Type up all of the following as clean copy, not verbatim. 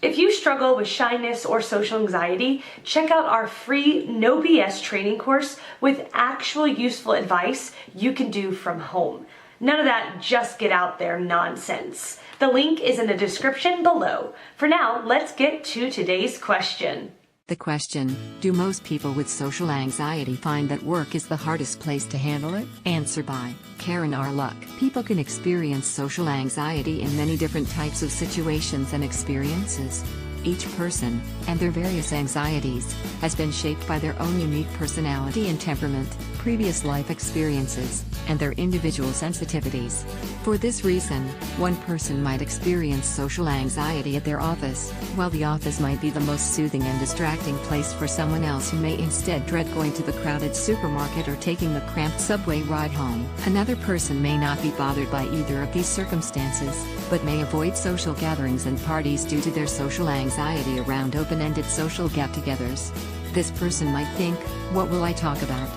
If you struggle with shyness or social anxiety, check out our free No BS training course with actual useful advice you can do from home. None of that just get out there nonsense. The link is in the description below. For now, let's get to today's question. The question, do most people with social anxiety find that work is the hardest place to handle it? Answer by Karen R. Luck. People can experience social anxiety in many different types of situations and experiences. Each person, and their various anxieties, has been shaped by their own unique personality and temperament, previous life experiences, and their individual sensitivities. For this reason, one person might experience social anxiety at their office, while the office might be the most soothing and distracting place for someone else who may instead dread going to the crowded supermarket or taking the cramped subway ride home. Another person may not be bothered by either of these circumstances, but may avoid social gatherings and parties due to their social anxiety around open-ended social get-togethers. This person might think, what will I talk about?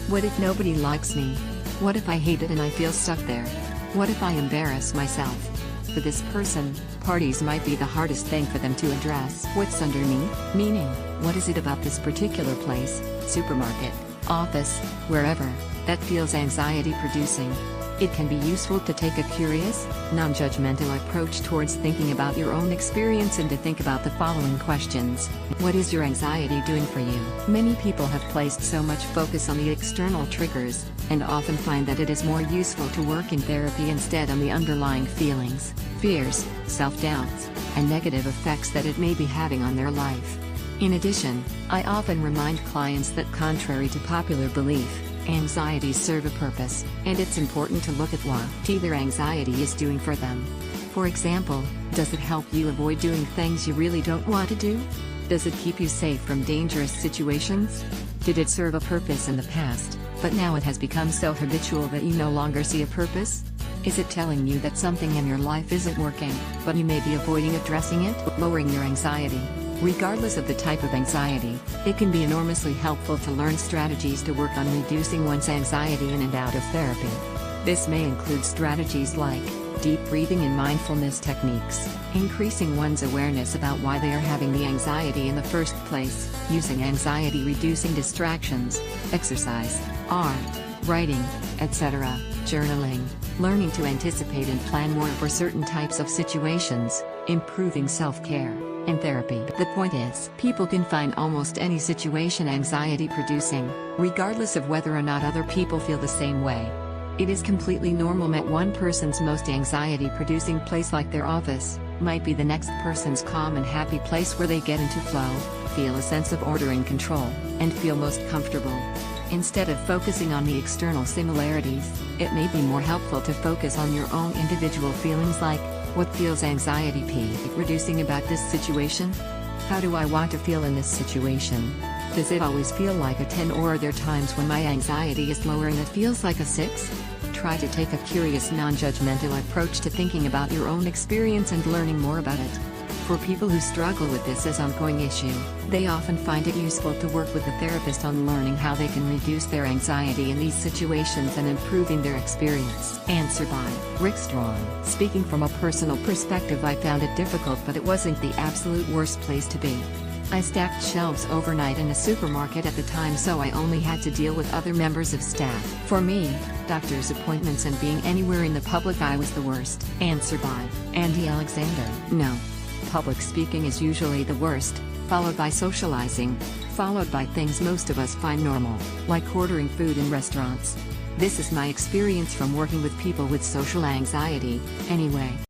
What if nobody likes me? What if I hate it and I feel stuck there? What if I embarrass myself? For this person, parties might be the hardest thing for them to address. What's underneath? Meaning, what is it about this particular place, supermarket, office, wherever, that feels anxiety-producing? It can be useful to take a curious, non-judgmental approach towards thinking about your own experience and to think about the following questions. What is your anxiety doing for you? Many people have placed so much focus on the external triggers, and often find that it is more useful to work in therapy instead on the underlying feelings, fears, self-doubts, and negative effects that it may be having on their life. In addition, I often remind clients that contrary to popular belief, anxieties serve a purpose, and it's important to look at what their anxiety is doing for them. For example, does it help you avoid doing things you really don't want to do? Does it keep you safe from dangerous situations? Did it serve a purpose in the past, but now it has become so habitual that you no longer see a purpose? Is it telling you that something in your life isn't working, but you may be avoiding addressing it? Lowering your anxiety. Regardless of the type of anxiety, it can be enormously helpful to learn strategies to work on reducing one's anxiety in and out of therapy. This may include strategies like deep breathing and mindfulness techniques, increasing one's awareness about why they are having the anxiety in the first place, using anxiety-reducing distractions, exercise, art, writing, etc., journaling, learning to anticipate and plan more for certain types of situations, improving self-care, and therapy. The point is, people can find almost any situation anxiety-producing, regardless of whether or not other people feel the same way. It is completely normal that one person's most anxiety-producing place, like their office, might be the next person's calm and happy place where they get into flow, feel a sense of order and control, and feel most comfortable. Instead of focusing on the external similarities, it may be more helpful to focus on your own individual feelings, like, what feels anxiety-reducing about this situation? How do I want to feel in this situation? Does it always feel like a 10, or are there times when my anxiety is lower and it feels like a 6? Try to take a curious, non-judgmental approach to thinking about your own experience and learning more about it. For people who struggle with this as an ongoing issue, they often find it useful to work with a therapist on learning how they can reduce their anxiety in these situations and improving their experience. Answer by Rick Strawn. Speaking from a personal perspective, I found it difficult, but it wasn't the absolute worst place to be. I stacked shelves overnight in a supermarket at the time, so I only had to deal with other members of staff. For me, doctor's appointments and being anywhere in the public eye was the worst. Answer by Andy Alexander. No. Public speaking is usually the worst, followed by socializing, followed by things most of us find normal, like ordering food in restaurants. This is my experience from working with people with social anxiety, anyway.